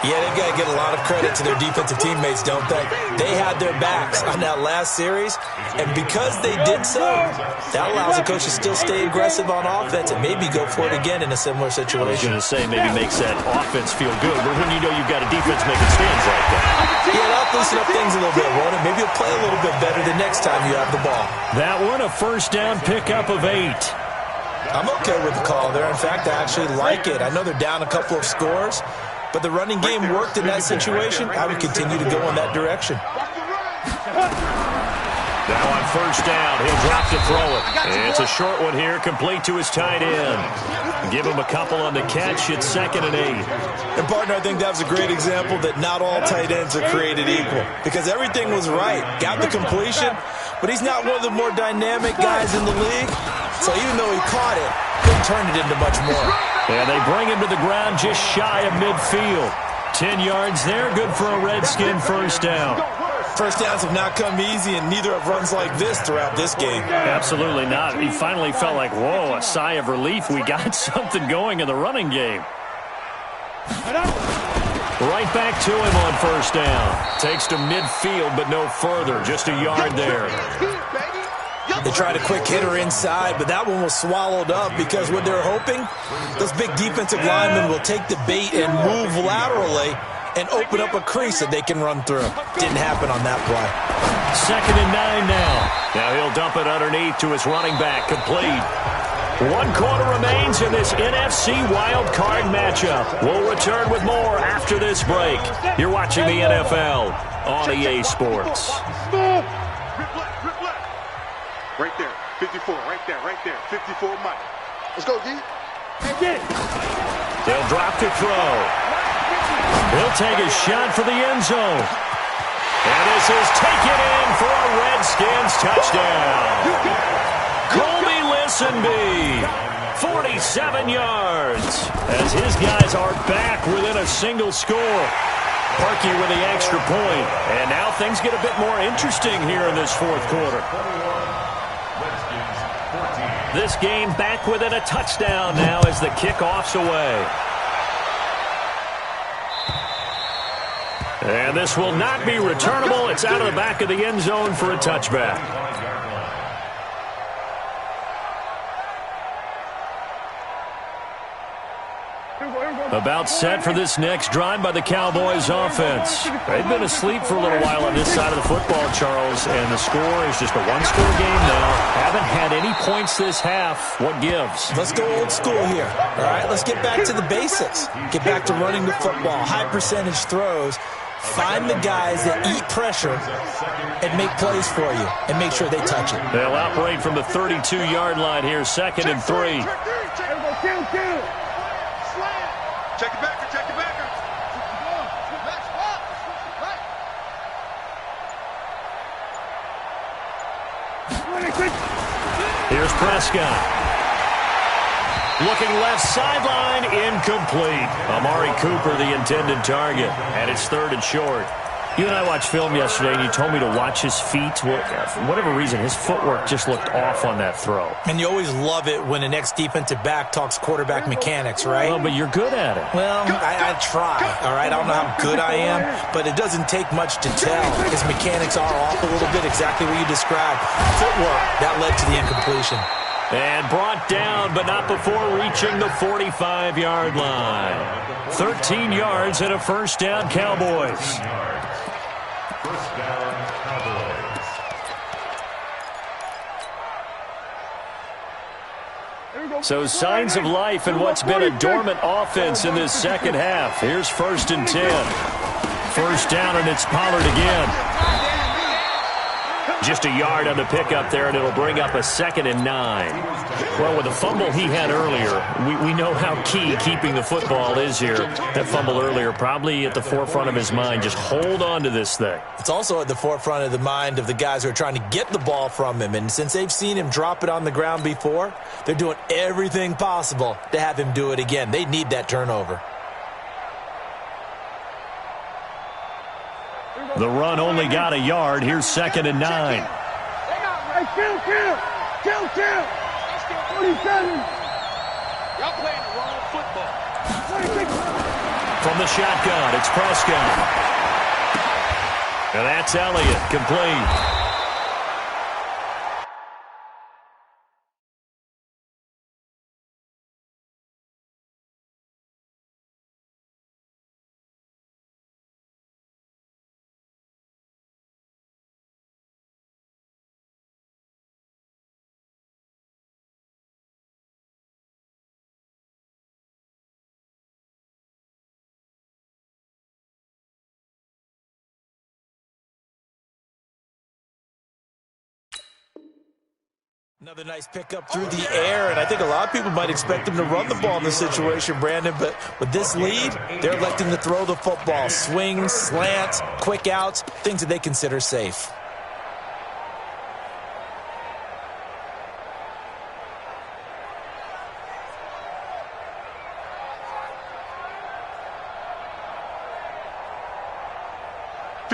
Yeah, they've got to get a lot of credit to their defensive teammates, don't they? They had their backs on that last series, and because they did so, that allows the coach to still stay aggressive on offense and maybe go for it again in a similar situation. I was going to say maybe makes that offense feel good, but when you know you've got a defense making stands like that. Yeah, that'll loosen up things a little bit, won't it? Maybe you'll play a little bit better the next time you have the ball. That one, a 1st down pickup of 8. I'm okay with the call there. In fact, I actually like it. I know they're down a couple of scores, but the running game worked in that situation. I would continue to go in that direction. Now on 1st down, he'll drop to throw it. And it's a short one here, complete to his tight end. Give him a couple on the catch. It's 2nd and 8. And, partner, I think that was a great example that not all tight ends are created equal because everything was right. Got the completion, but he's not one of the more dynamic guys in the league. So even though he caught it, couldn't turn it into much more. And they bring him to the ground just shy of midfield. 10 yards there, good for a Redskin 1st down. 1st downs have not come easy, and neither have runs like this throughout this game. Absolutely not. He finally felt like, whoa, a sigh of relief. We got something going in the running game. Right back to him on 1st down. Takes to midfield, but no further. Just a yard there. They tried a quick hitter inside, but that one was swallowed up because what they're hoping, those big defensive linemen will take the bait and move laterally and open up a crease that they can run through. Didn't happen on that play. 2nd and 9 now. Now he'll dump it underneath to his running back, complete. 1 quarter remains in this NFC Wild Card matchup. We'll return with more after this break. You're watching the NFL on EA Sports. Right there, 54, right there, 54 Mike. Let's go, D. They'll drop to throw. He'll take a shot for the end zone. And this is taken in for a Redskins touchdown. Colby Listenby, 47 yards, as his guys are back within a single score. Parkey with the extra point. And now things get a bit more interesting here in this fourth quarter. This game back within a touchdown now as the kickoff's away. And this will not be returnable. It's out of the back of the end zone for a touchback. About set for this next drive by the Cowboys offense. They've been asleep for a little while on this side of the football, Charles, and the score is just a one-score game now. Haven't had any points this half. What gives? Let's go old school here. All right, let's get back to the basics. Get back to running the football, high percentage throws. Find the guys that eat pressure and make plays for you and make sure they touch it. They'll operate from the 32-yard line here, 2nd and 3. Check it back, check it back. Here's Prescott. Looking left sideline, incomplete. Amari Cooper, the intended target, and it's 3rd and short. You and I watched film yesterday, and you told me to watch his feet. Well, for whatever reason, his footwork just looked off on that throw. And you always love it when an ex-defensive back talks quarterback mechanics, right? Well, but you're good at it. Well, I try, all right? I don't know how good I am, but it doesn't take much to tell. His mechanics are off a little bit, exactly what you described. Footwork, that led to the incompletion. And brought down, but not before reaching the 45-yard line. 13 yards and a first down, Cowboys. First down, Cowboys. So signs of life in what's been a dormant offense in this second half. Here's 1st and 10. First down, and it's Pollard again. Just a yard on the pickup there, and it'll bring up a 2nd and 9. Well, with the fumble he had earlier, we know how key keeping the football is here. That fumble earlier probably at the forefront of his mind. Just hold on to this thing. It's also at the forefront of the mind of the guys who are trying to get the ball from him. And since they've seen him drop it on the ground before, they're doing everything possible to have him do it again. They need that turnover. The run only got a yard. Here's 2nd and 9. Kill. 47. Y'all playing the wrong football. 26. From the shotgun, it's Prescott. And that's Elliott, complete. Another nice pickup through the air, and I think a lot of people might expect him to run the ball in this situation, Brandon, but with this lead, they're electing to throw the football. Swings, slants, quick outs, things that they consider safe.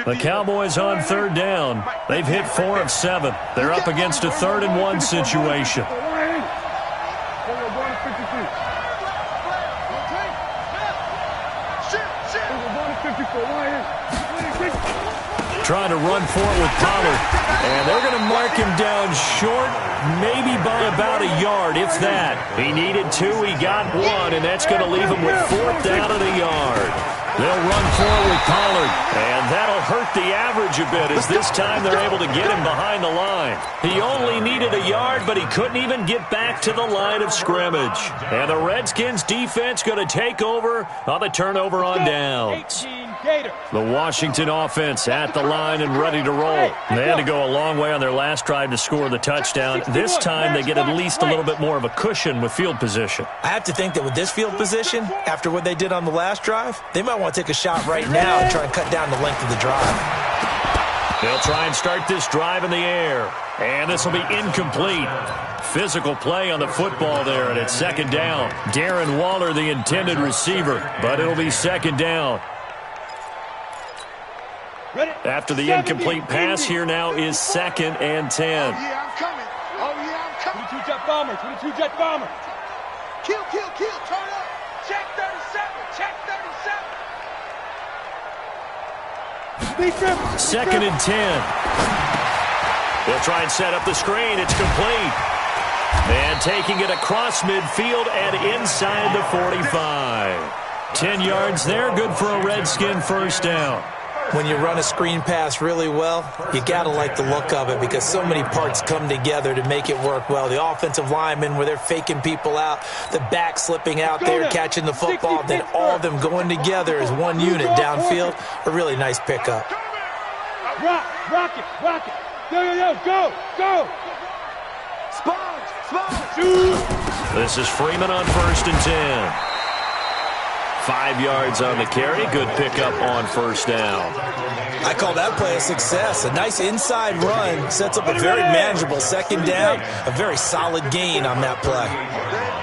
The Cowboys on 3rd down. They've hit 4 of 7. They're up against a 3rd and 1 situation. Trying to run for it with Pollard. And they're going to mark him down short, maybe by about a yard, if that. He needed 2, he got 1, and that's going to leave him with 4th down of the yard. They'll run forward with Pollard, and that'll hurt the average a bit as this time they're able to get him behind the line. He only needed a yard, but he couldn't even get back to the line of scrimmage. And the Redskins defense going to take over on the turnover on downs. The Washington offense at the line and ready to roll. They had to go a long way on their last drive to score the touchdown. This time they get at least a little bit more of a cushion with field position. I have to think that with this field position, after what they did on the last drive, they might want to take a shot right now and try and cut down the length of the drive. They'll try and start this drive in the air. And this will be incomplete. Physical play on the football there, and it's second down. Darren Waller, the intended receiver, but it'll be second down. After the incomplete pass, here now is 2nd and 10. Oh, yeah, I'm coming. Oh, yeah, I'm coming. 22 jet bomber, 22 jet bomber. Kill, kill, kill, turn up. Check 37, check 37. 2nd and 10. They'll try and set up the screen. It's complete. And taking it across midfield and inside the 45. 10 yards there, good for a Redskin first down. When you run a screen pass really well, you got to like the look of it because so many parts come together to make it work well. The offensive linemen, where they're faking people out, the back slipping out there, catching the football, then all of them going together as one unit downfield. A really nice pickup. Rock it. Yo, go. Sponge. This is Freeman on 1st and 10. 5 yards on the carry. Good pickup on first down. I call that play a success. A nice inside run sets up a very manageable second down. A very solid gain on that play.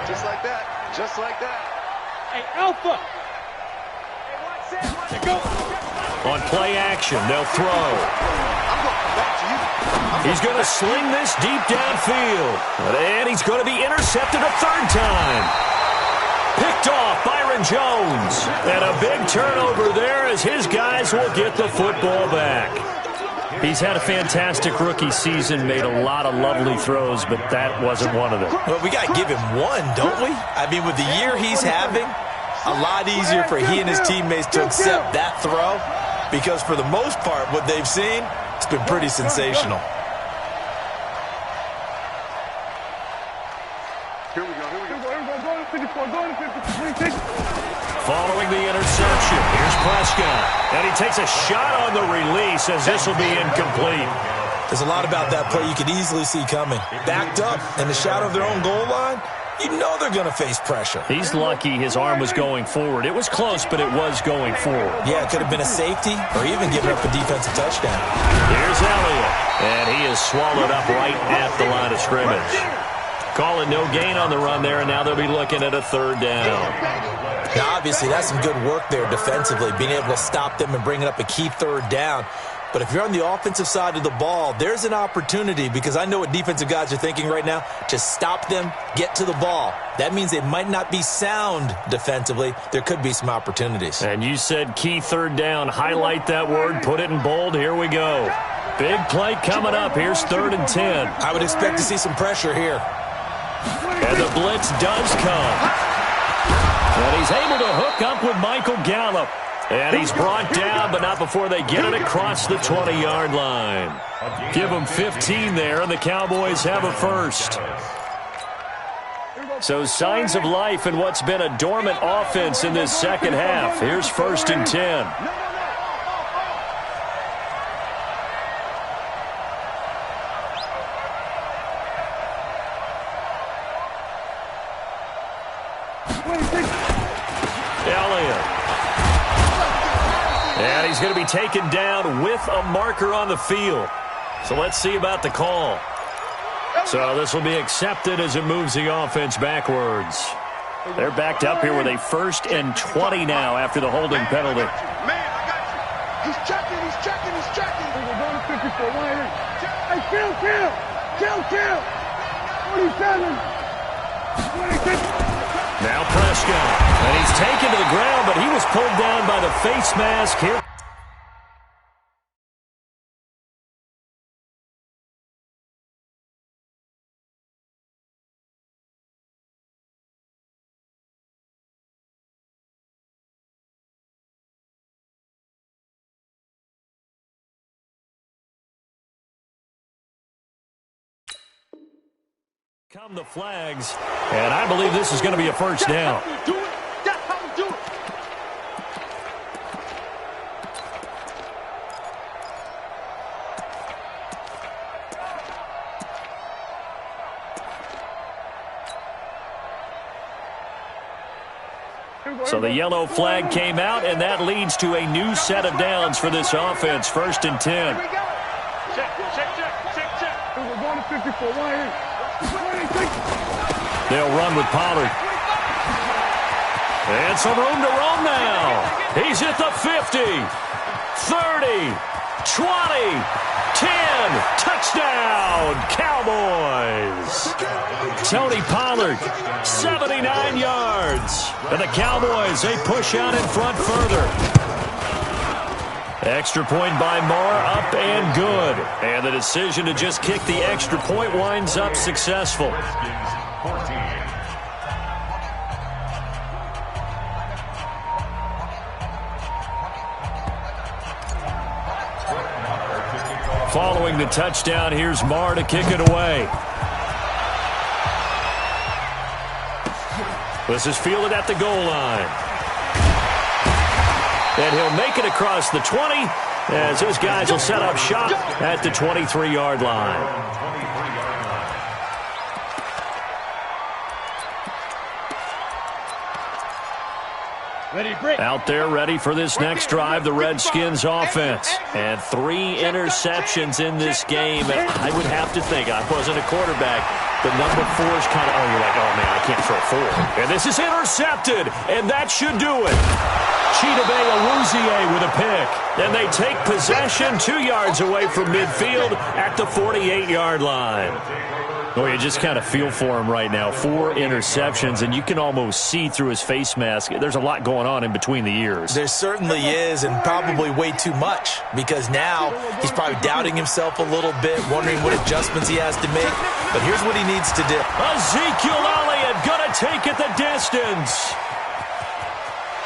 Just like that. Just like that. Hey, Alpha. On play action, they'll throw. He's going to sling this deep downfield. And he's going to be intercepted a third time. Picked off Byron Jones. And a big turnover there as his guys will get the football back. He's had a fantastic rookie season, made a lot of lovely throws, but that wasn't one of them. Well, we got to give him one, don't we? I mean, with the year he's having, a lot easier for he and his teammates to accept that throw because for the most part, what they've seen, it's been pretty sensational. Following the interception, here's Prescott. And he takes a shot on the release as this will be incomplete. There's a lot about that play you could easily see coming. Backed up in the shadow of their own goal line, you know they're going to face pressure. He's lucky his arm was going forward. It was close, but it was going forward. Yeah, it could have been a safety or even given up a defensive touchdown. Here's Elliott, and he is swallowed up right at the line of scrimmage. Calling no gain on the run there, and now they'll be looking at a third down. Now, obviously, that's some good work there defensively, being able to stop them and bringing up a key third down. But if you're on the offensive side of the ball, there's an opportunity, because I know what defensive guys are thinking right now, to stop them, get to the ball. That means they might not be sound defensively. There could be some opportunities. And you said key third down. Highlight that word, put it in bold. Here we go. Big play coming up. Here's 3rd and 10. I would expect to see some pressure here. And the blitz does come. And he's able to hook up with Michael Gallup. And he's brought down, but not before they get it across the 20-yard line. Give them 15 there, and the Cowboys have a first. So signs of life in what's been a dormant offense in this second half. Here's 1st and 10. And he's going to be taken down with a marker on the field. So let's see about the call. So this will be accepted as it moves the offense backwards. They're backed up here with a 1st and 20 now after the holding penalty. Man, I got you. He's checking. We're going to 54. Hey, kill. 47. 26. Now Prescott. And he's taken to the ground, but he was pulled down by the face mask here. Come the flags, and I believe this is going to be a first down. That's how we do it. So the yellow flag came out, and that leads to a new set of downs for this offense. 1st and 10. Check. We're going to 54. They'll run with Pollard. And some room to roam now. He's at the 50, 30, 20, 10. Touchdown, Cowboys. Tony Pollard, 79 yards. And the Cowboys, they push out in front further. Extra point by Marr, up and good. And the decision to just kick the extra point winds up successful. Following the touchdown, here's Marr to kick it away. This is fielded at the goal line. And he'll make it across the 20 as his guys will set up shop at the 23-yard line. Out there ready for this next drive, the Redskins offense. And 3 interceptions in this game. I would have to think, I wasn't a quarterback, but number 4 is kind of, you're like, oh man, I can't throw 4. And this is intercepted, and that should do it. Chidobe Awuzie with a pick. And they take possession 2 yards away from midfield at the 48-yard line. Well, you just kind of feel for him right now. 4 interceptions, and you can almost see through his face mask. There's a lot going on in between the ears. There certainly is, and probably way too much, because now he's probably doubting himself a little bit, wondering what adjustments he has to make. But here's what he needs to do. Ezekiel Elliott going to take it the distance.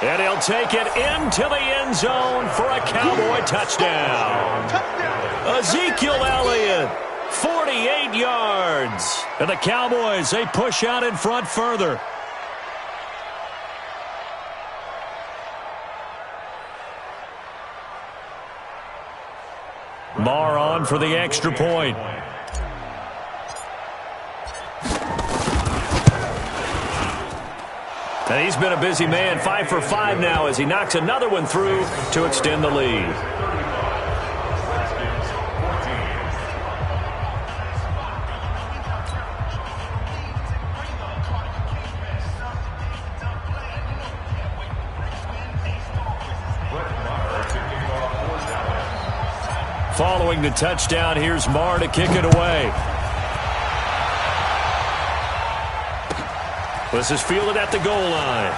And he'll take it into the end zone for a Cowboy touchdown. Ezekiel Elliott, 48 yards. And the Cowboys, they push out in front further. Marr on for the extra point. And he's been a busy man, 5 for 5 now as he knocks another one through to extend the lead. Following the touchdown, here's Marr to kick it away. This is fielded at the goal line.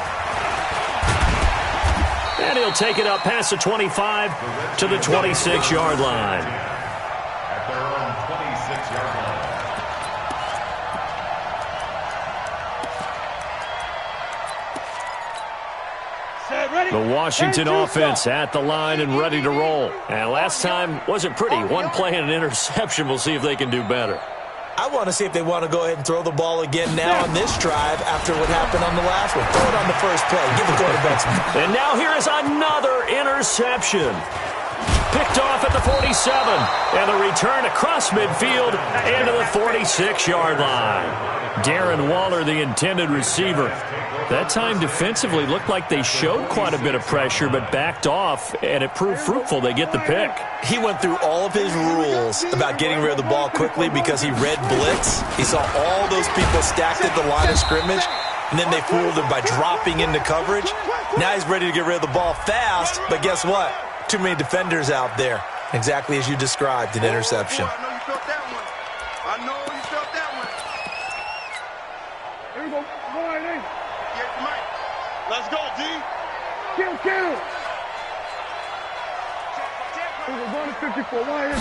And he'll take it up past the 25 to the 26-yard line. At their own 26-yard line. The Washington offense at the line and ready to roll. And last time wasn't pretty. One play and an interception. We'll see if they can do better. I want to see if they want to go ahead and throw the ball again now on this drive after what happened on the last one. Throw it on the first play. Give the quarterback some. And now here is another interception. Picked off at the 47. And the return across midfield into the 46-yard line. Darren Waller, the intended receiver. That time defensively looked like they showed quite a bit of pressure but backed off, and it proved fruitful. They get the pick. He went through all of his rules about getting rid of the ball quickly because he read blitz. He saw all those people stacked at the line of scrimmage, and then they fooled him by dropping into coverage. Now he's ready to get rid of the ball fast, but guess what? Too many defenders out there. Exactly as you described, an interception. I know you felt that one. I know you felt that one. Here we go. Go right in. Yeah, Mike. Let's go, D. Kill. We're going to 54. Right in.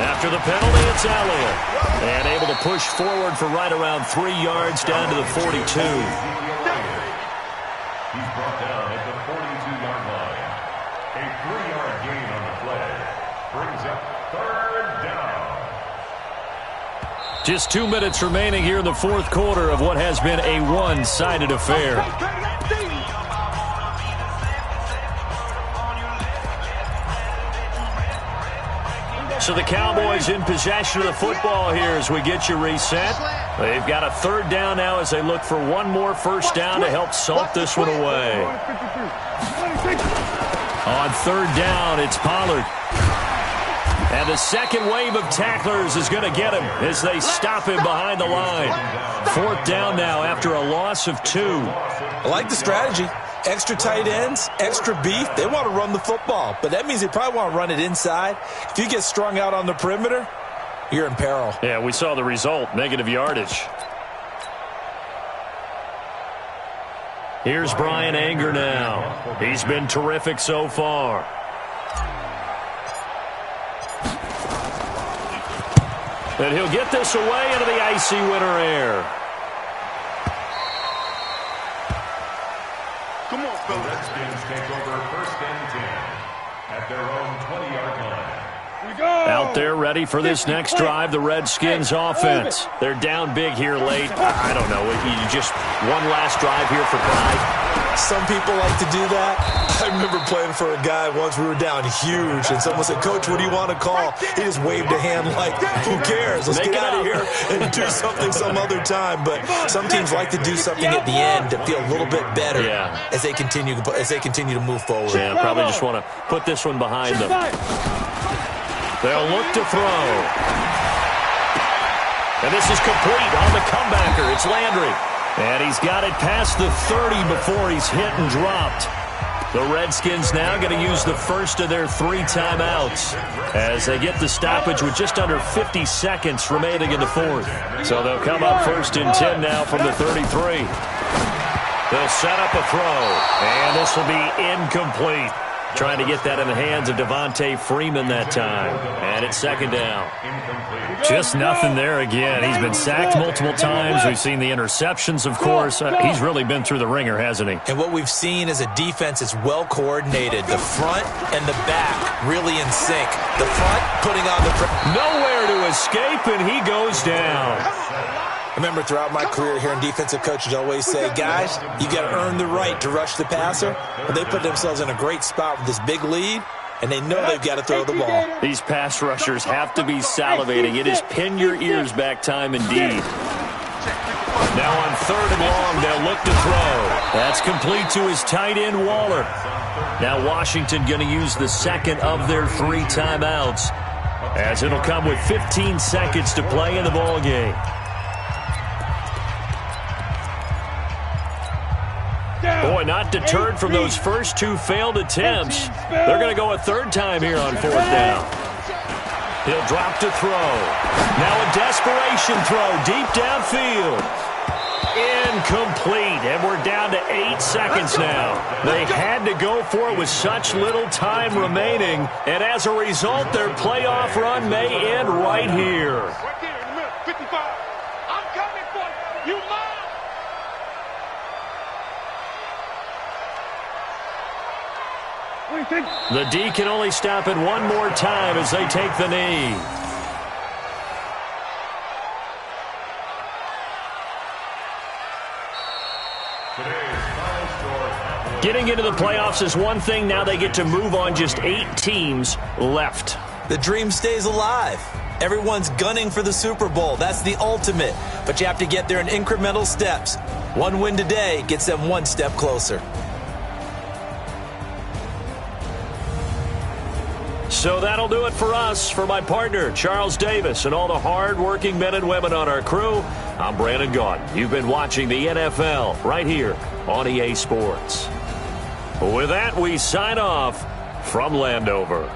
After the penalty, it's Elliott. And able to push forward for right around 3 yards down to the 42. He's brought down at the 42-yard line. A 3-yard gain on the play brings up 3rd down. Just 2 minutes remaining here in the fourth quarter of what has been a one-sided affair. So the Cowboys in possession of the football here as we get you reset. They've got a third down now as they look for one more first down to help salt this one away. On third down, it's Pollard. And the second wave of tacklers is going to get him as they stop him behind the line. Fourth down now after a loss of 2. I like the strategy. Extra tight ends, extra beef. They want to run the football, but that means they probably want to run it inside. If you get strung out on the perimeter, you're in peril. Yeah, we saw the result, negative yardage. Here's Brian Anger now. He's been terrific so far. And he'll get this away into the icy winter air. Come on, the Redskins take over first and 10 at their own 20-yard line. Out there ready for this next drive, the Redskins offense. They're down big here late. I don't know. You just one last drive here for pride. Some people like to do that. I remember playing for a guy once. We were down huge, and someone said, "Coach, what do you want to call?" He just waved a hand like, "Who cares? Let's get out of here and do something some other time." But some teams like to do something at the end to feel a little bit better as they continue to move forward. Yeah, probably just want to put this one behind them. They'll look to throw. And this is complete on the comebacker. It's Landry. And he's got it past the 30 before he's hit and dropped. The Redskins now going to use the first of their 3 timeouts as they get the stoppage with just under 50 seconds remaining in the fourth. So they'll come up first and 10 now from the 33. They'll set up a throw, and this will be incomplete. Trying to get that in the hands of Devontae Freeman that time. And it's second down. Just nothing there again. He's been sacked multiple times. We've seen the interceptions, of course. He's really been through the ringer, hasn't he? And what we've seen is a defense that's well coordinated. The front and the back really in sync. The front putting on the pressure. Nowhere to escape, and he goes down. I remember throughout my career hearing defensive coaches always say, guys, you got to earn the right to rush the passer. But they put themselves in a great spot with this big lead, and they know they've got to throw the ball. These pass rushers have to be salivating. It is pin your ears back time indeed. Now on third and long, they'll look to throw. That's complete to his tight end, Waller. Now Washington going to use the second of their 3 timeouts, as it'll come with 15 seconds to play in the ballgame. Boy, not deterred from those first 2 failed attempts. They're going to go a third time here on fourth down. He'll drop to throw. Now a desperation throw deep downfield. Incomplete, and we're down to 8 seconds now. They had to go for it with such little time remaining, and as a result, their playoff run may end right here. Right there in the middle, 55. I'm coming for you. You mine. The D can only stop it one more time as they take the knee. Getting into the playoffs is one thing. Now they get to move on. Just 8 teams left. The dream stays alive. Everyone's gunning for the Super Bowl. That's the ultimate. But you have to get there in incremental steps. One win today gets them one step closer. So that'll do it for us. For my partner, Charles Davis, and all the hard-working men and women on our crew, I'm Brandon Gaudin. You've been watching the NFL right here on EA Sports. With that, we sign off from Landover.